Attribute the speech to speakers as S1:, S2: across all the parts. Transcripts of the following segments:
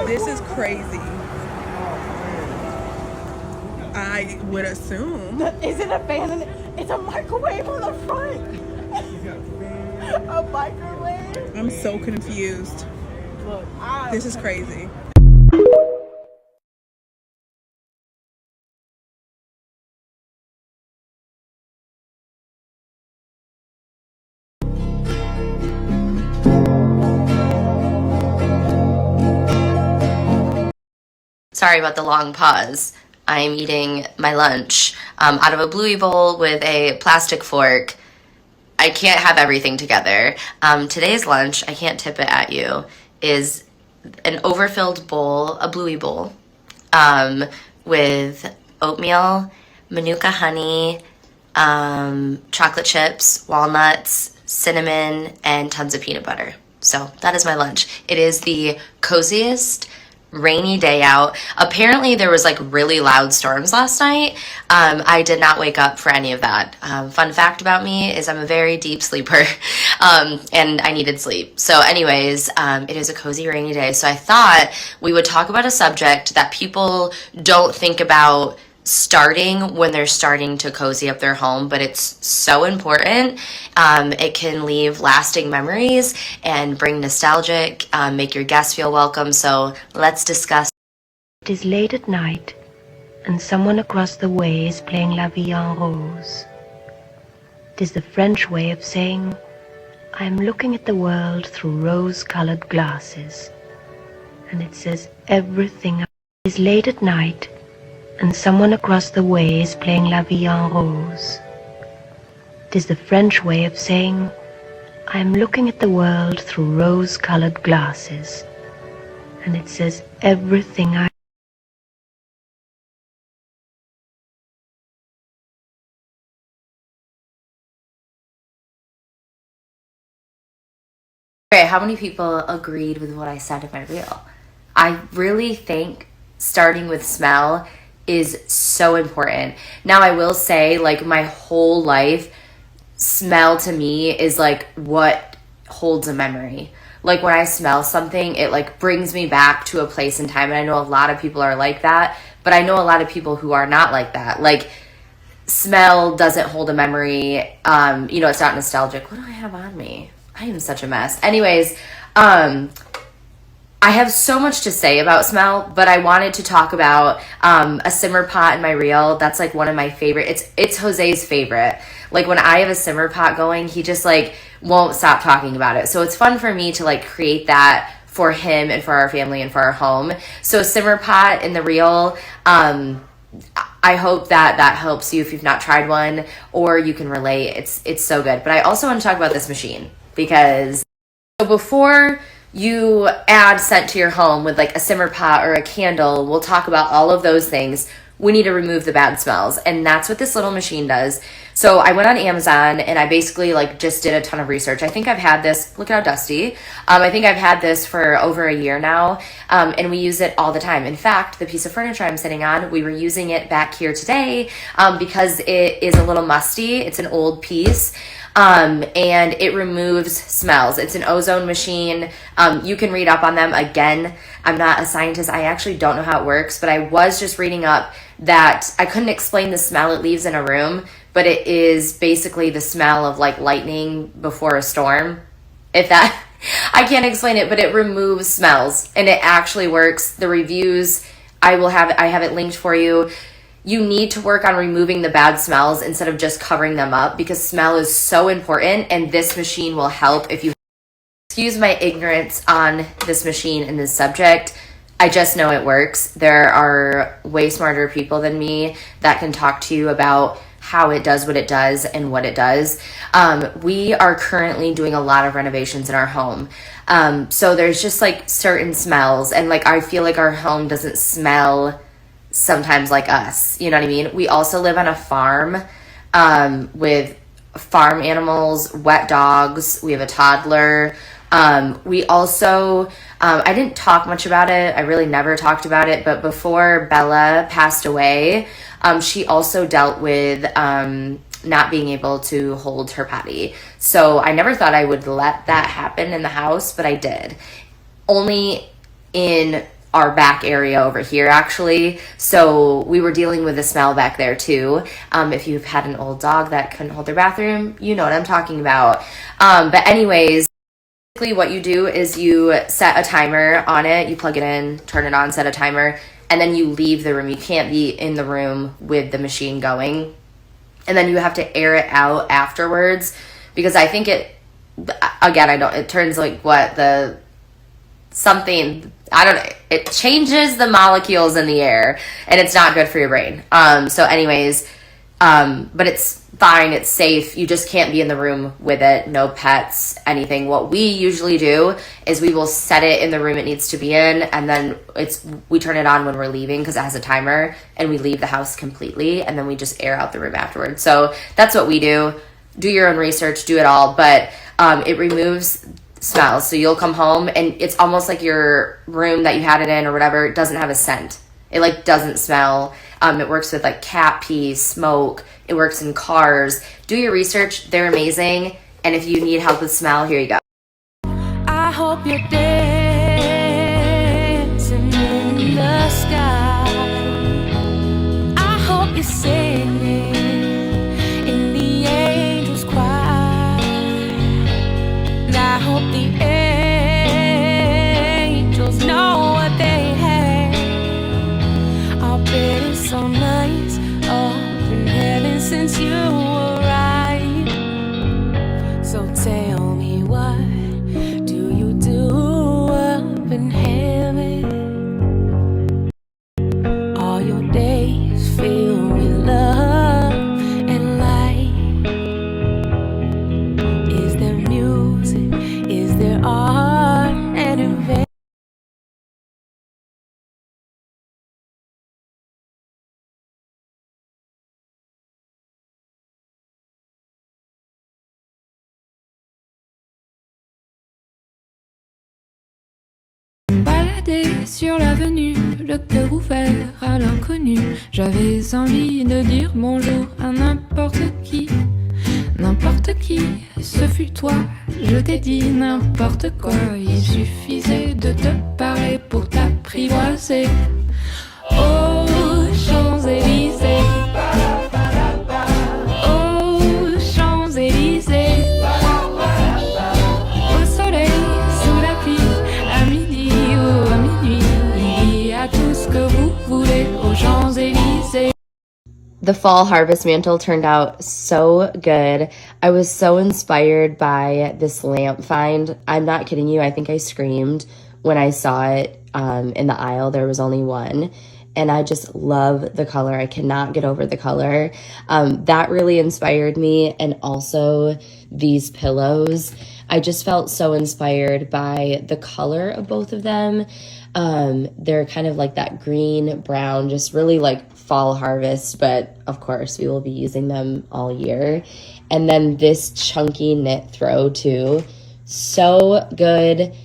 S1: This is crazy. I would assume.
S2: Is it a fan? It's a microwave on the front. A microwave?
S1: I'm so confused.
S2: Look,
S1: This is crazy.
S3: Sorry about the long pause. I'm eating my lunch out of a bluey bowl with a plastic fork. I can't have everything together. Today's lunch, I can't tip it at you, is an overfilled bowl, a bluey bowl, with oatmeal, manuka honey, chocolate chips, walnuts, cinnamon, and tons of peanut butter. So that is my lunch. It is the coziest rainy day out. Apparently there was like really loud storms last night. I did not wake up for any of that. Fun fact about me is I'm a very deep sleeper, and I needed sleep. So anyways, it is a cozy rainy day. So I thought we would talk about a subject that people don't think about starting when they're starting to cozy up their home, but it's so important. It can leave lasting memories and bring nostalgic, make your guests feel welcome. So let's discuss.
S4: It is late at night, and someone across the way is playing La Vie en Rose. It is the French way of saying, I am looking at the world through rose-colored glasses. And it says everything. It is late at night, and someone across the way is playing La Vie en Rose. It is the French way of saying, I am looking at the world through rose-colored glasses. And it says everything I...
S3: Okay, how many people agreed with what I said in my reel? I really think starting with smell is so important. Now I will say, like, my whole life, smell to me is like what holds a memory. Like when I smell something, it like brings me back to a place in time. And I know a lot of people are like that, but I know a lot of people who are not like that. Like smell doesn't hold a memory. It's not nostalgic. What do I have on me? I am such a mess. Anyways, I have so much to say about smell, but I wanted to talk about a simmer pot in my reel. That's like one of my favorite. It's Jose's favorite. Like when I have a simmer pot going, he just like won't stop talking about it. So it's fun for me to like create that for him and for our family and for our home. So simmer pot in the reel. I hope that helps you if you've not tried one or you can relate. It's so good. But I also want to talk about this machine because before you add scent to your home with like a simmer pot or a candle, we'll talk about all of those things. We need to remove the bad smells, and that's what this little machine does. So I went on Amazon and I basically like just did a ton of research. I think I've had this, look how dusty. I think I've had this for over a year now, and we use it all the time. In fact, the piece of furniture I'm sitting on, we were using it back here today because it is a little musty. It's an old piece. And it removes smells. It's an ozone machine. You can read up on them. Again, I'm not a scientist. I actually don't know how it works, but I was just reading up that I couldn't explain the smell it leaves in a room, but it is basically the smell of like lightning before a storm. I can't explain it, but it removes smells and it actually works. The reviews, I have it linked for you. You need to work on removing the bad smells instead of just covering them up because smell is so important, and this machine will help if you... Excuse my ignorance on this machine and this subject. I just know it works. There are way smarter people than me that can talk to you about how it does what it does and what it does. We are currently doing a lot of renovations in our home. So there's just like certain smells, and like I feel like our home doesn't smell sometimes like us, you know what I mean? We also live on a farm with farm animals, wet dogs. We have a toddler. We also, I didn't talk much about it. I really never talked about it, but before Bella passed away, she also dealt with not being able to hold her potty. So I never thought I would let that happen in the house, but I did. Only in our back area over here actually. So we were dealing with the smell back there too. If you've had an old dog that couldn't hold their bathroom, you know what I'm talking about. But anyways, basically what you do is you set a timer on it, you plug it in, turn it on, set a timer, and then you leave the room. You can't be in the room with the machine going. And then you have to air it out afterwards, because I think it turns like it changes the molecules in the air, and it's not good for your brain. So anyways, but it's fine, it's safe. You just can't be in the room with it, no pets, anything. What we usually do is we will set it in the room it needs to be in, and then we turn it on when we're leaving because it has a timer, and we leave the house completely, and then we just air out the room afterwards. So that's what we do. Do your own research, do it all, but it removes smells. So you'll come home and it's almost like your room that you had it in or whatever doesn't have a scent. It like doesn't smell. It works with like cat pee, smoke. It works in cars. Do your research. They're amazing. And if you need help with smell, here you go.
S5: I hope you're dancing in the sky. I hope you're singing in the angels' choir. And I hope the angels know what they have. I'll bet it's so nice up in heaven since you arrived. So tell me, what do you do up in heaven? All your days filled with love and light. Is there music? Is there art and invention?
S6: Baladais sur l'avenue, le cœur ouvert à l'inconnu. J'avais envie de dire bonjour à n'importe qui. N'importe qui, ce fut toi. Je t'ai dit n'importe quoi. Il suffisait de te parler pour t'apprivoiser. Oh, Champs-Élysées. Oh, Champs-Élysées. Au soleil, sous la pluie, à midi ou à minuit, il y a tout ce que vous voulez aux Champs-Élysées.
S3: The fall harvest mantle turned out so good. I was so inspired by this lamp find. I'm not kidding you. I think I screamed when I saw it in the aisle. There was only one. And I just love the color. I cannot get over the color. That really inspired me. And also these pillows. I just felt so inspired by the color of both of them. They're kind of like that green, brown, just really like fall harvest, but of course we will be using them all year. And then this chunky knit throw too, so good.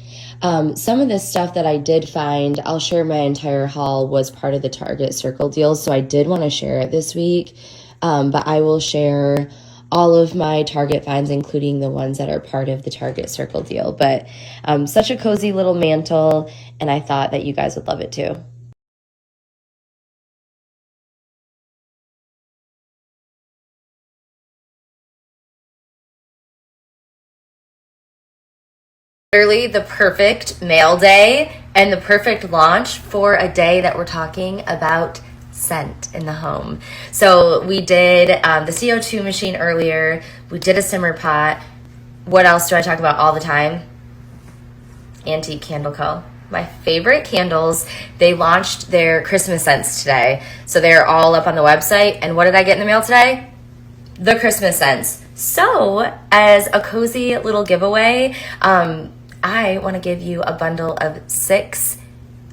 S3: Some of this stuff that I did find, I'll share. My entire haul was part of the Target Circle deal, so I did want to share it this week, but I will share all of my Target finds, including the ones that are part of the Target Circle deal. But such a cozy little mantle, and I thought that you guys would love it too. Literally the perfect mail day and the perfect launch for a day that we're talking about scent in the home. So we did the CO2 machine earlier. We did a simmer pot. What else do I talk about all the time? Antique Candle Co. My favorite candles. They launched their Christmas scents today. So they're all up on the website. And what did I get in the mail today? The Christmas scents. So as a cozy little giveaway, I want to give you a bundle of 6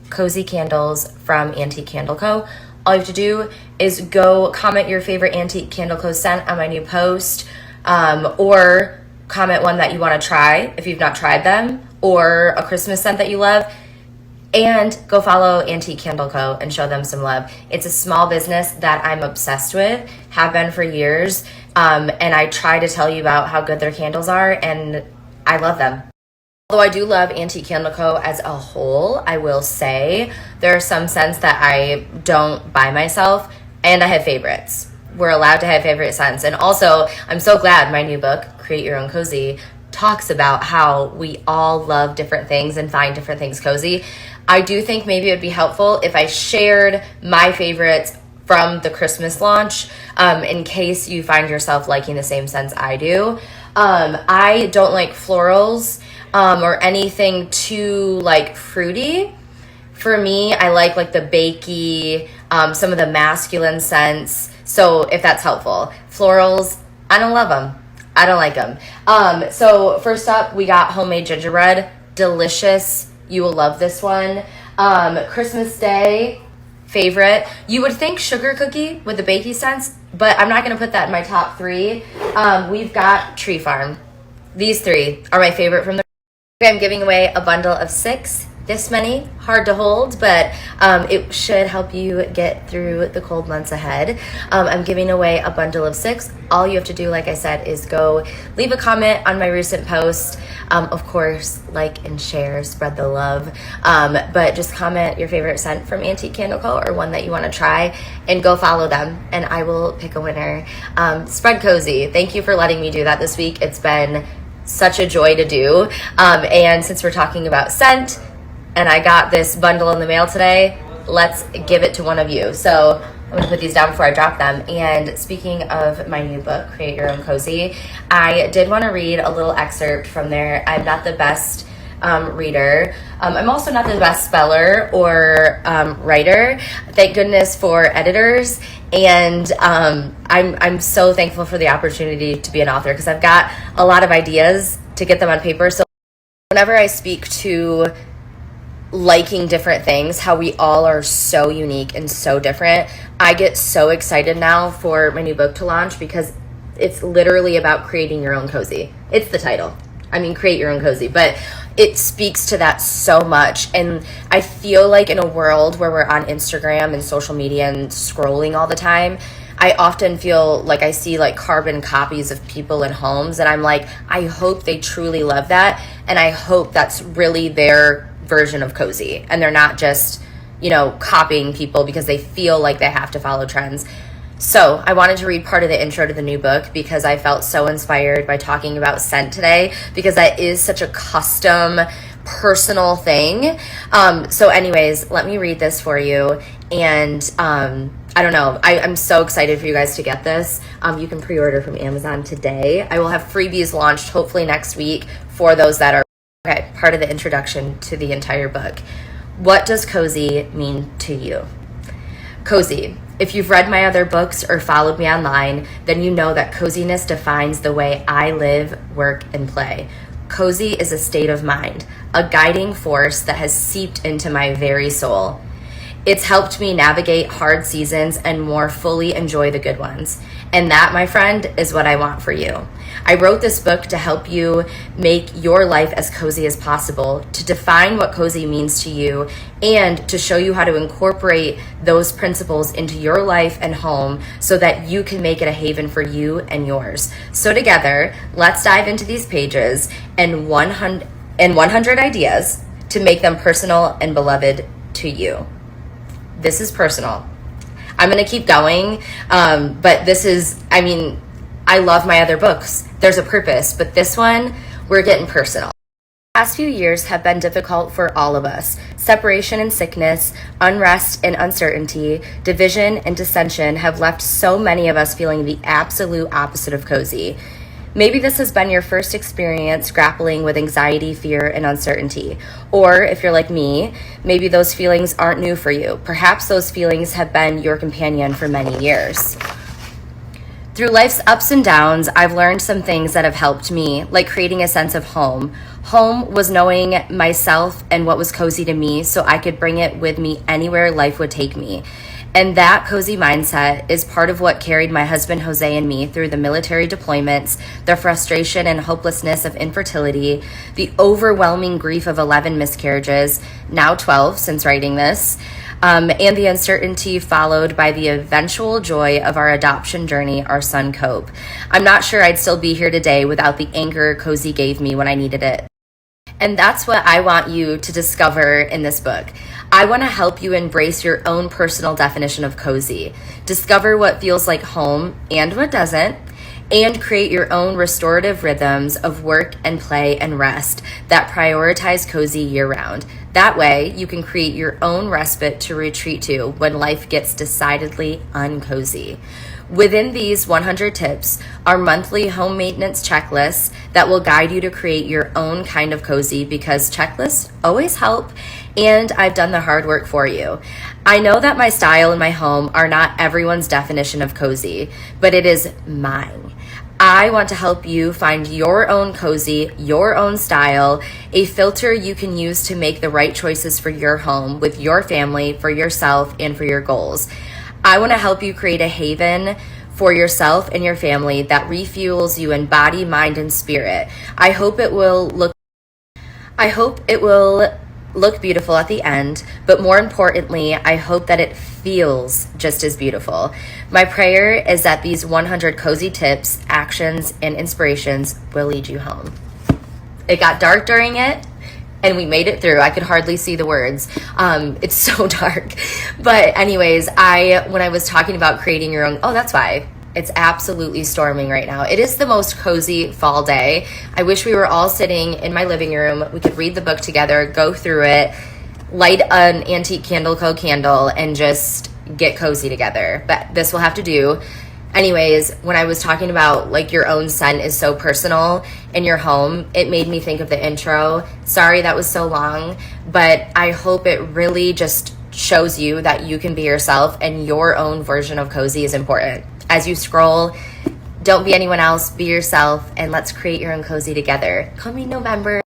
S3: cozy candles from Antique Candle Co. All you have to do is go comment your favorite Antique Candle Co. scent on my new post, or comment one that you want to try if you've not tried them, or a Christmas scent that you love, and go follow Antique Candle Co. and show them some love. It's a small business that I'm obsessed with, have been for years, and I try to tell you about how good their candles are, and I love them. Although I do love Antique Candle Co. as a whole, I will say there are some scents that I don't buy myself, and I have favorites. We're allowed to have favorite scents. And also, I'm so glad my new book, Create Your Own Cozy, talks about how we all love different things and find different things cozy. I do think maybe it would be helpful if I shared my favorites from the Christmas launch, in case you find yourself liking the same scents I do. I don't like florals or anything too like fruity. For me, I like the bakey, some of the masculine scents. So if that's helpful. Florals, I don't love them. I don't like them. So first up, we got homemade gingerbread. Delicious. You will love this one. Christmas Day, favorite. You would think sugar cookie with the bakey scents, but I'm not going to put that in my top 3. We've got Tree Farm. These 3 are my favorite from the... I'm giving away a bundle of 6. This many, hard to hold, but it should help you get through the cold months ahead. I'm giving away a bundle of 6. All you have to do, like I said, is go leave a comment on my recent post. Of course, like and share, spread the love. But just comment your favorite scent from Antique Candle Co. or one that you want to try, and go follow them, and I will pick a winner. Spread cozy. Thank you for letting me do that this week. It's been such a joy to do. And since we're talking about scent, and I got this bundle in the mail today, let's give it to one of you. So I'm going to put these down before I drop them. And speaking of my new book, Create Your Own Cozy, I did want to read a little excerpt from there. I'm not the best reader. I'm also not the best speller or writer. Thank goodness for editors. And I'm so thankful for the opportunity to be an author, because I've got a lot of ideas to get them on paper. So whenever I speak to liking different things, how we all are so unique and so different, I get so excited now for my new book to launch, because it's literally about creating your own cozy. It's the title. I mean, create your own cozy, but it speaks to that so much. And I feel like in a world where we're on Instagram and social media and scrolling all the time, I often feel like I see carbon copies of people in homes, and I'm like, I hope they truly love that, and I hope that's really their version of cozy, and they're not just, copying people because they feel like they have to follow trends. So I wanted to read part of the intro to the new book, because I felt so inspired by talking about scent today, because that is such a custom, personal thing. So anyways, let me read this for you. And I don't know, I'm so excited for you guys to get this. You can pre-order from Amazon today. I will have freebies launched hopefully next week for those that are... Okay, part of the introduction to the entire book. What does cozy mean to you? Cozy. If you've read my other books or followed me online, then you know that coziness defines the way I live, work, and play. Cozy is a state of mind, a guiding force that has seeped into my very soul. It's helped me navigate hard seasons and more fully enjoy the good ones. And that, my friend, is what I want for you. I wrote this book to help you make your life as cozy as possible, to define what cozy means to you, and to show you how to incorporate those principles into your life and home so that you can make it a haven for you and yours. So together, let's dive into these pages and 100 ideas to make them personal and beloved to you. This is personal. I'm going to keep going, but this is, I love my other books. There's a purpose, but this one, we're getting personal. The past few years have been difficult for all of us. Separation and sickness, unrest and uncertainty, division and dissension have left so many of us feeling the absolute opposite of cozy. Maybe this has been your first experience grappling with anxiety, fear, and uncertainty. Or if you're like me, maybe those feelings aren't new for you. Perhaps those feelings have been your companion for many years. Through life's ups and downs, I've learned some things that have helped me, like creating a sense of home. Home was knowing myself and what was cozy to me so I could bring it with me anywhere life would take me. And that cozy mindset is part of what carried my husband Jose and me through the military deployments, the frustration and hopelessness of infertility, the overwhelming grief of 11 miscarriages, now 12 since writing this, and the uncertainty followed by the eventual joy of our adoption journey, our son Cope. I'm not sure I'd still be here today without the anchor cozy gave me when I needed it. And that's what I want you to discover in this book. I want to help you embrace your own personal definition of cozy, discover what feels like home and what doesn't, and create your own restorative rhythms of work and play and rest that prioritize cozy year-round. That way, you can create your own respite to retreat to when life gets decidedly uncozy. Within these 100 tips are monthly home maintenance checklists that will guide you to create your own kind of cozy, because checklists always help, and I've done the hard work for you. I know that my style and my home are not everyone's definition of cozy, but it is mine. I want to help you find your own cozy, your own style, a filter you can use to make the right choices for your home, with your family, for yourself, and for your goals. I want to help you create a haven for yourself and your family that refuels you in body, mind, and spirit. I hope it will look beautiful at the end, but more importantly, I hope that it feels just as beautiful. My prayer is that these 100 cozy tips, actions, and inspirations will lead you home. It got dark during it, and we made it through. I could hardly see the words. It's so dark. But anyways, when I was talking about creating your own, that's why. It's absolutely storming right now. It is the most cozy fall day. I wish we were all sitting in my living room. We could read the book together, go through it, light an Antique Candle Co. candle, and just get cozy together. But this will have to do. Anyways, when I was talking about like your own scent is so personal in your home, it made me think of the intro. Sorry that was so long, but I hope it really just shows you that you can be yourself, and your own version of cozy is important. As you scroll, don't be anyone else, be yourself, and let's create your own cozy together. Coming November,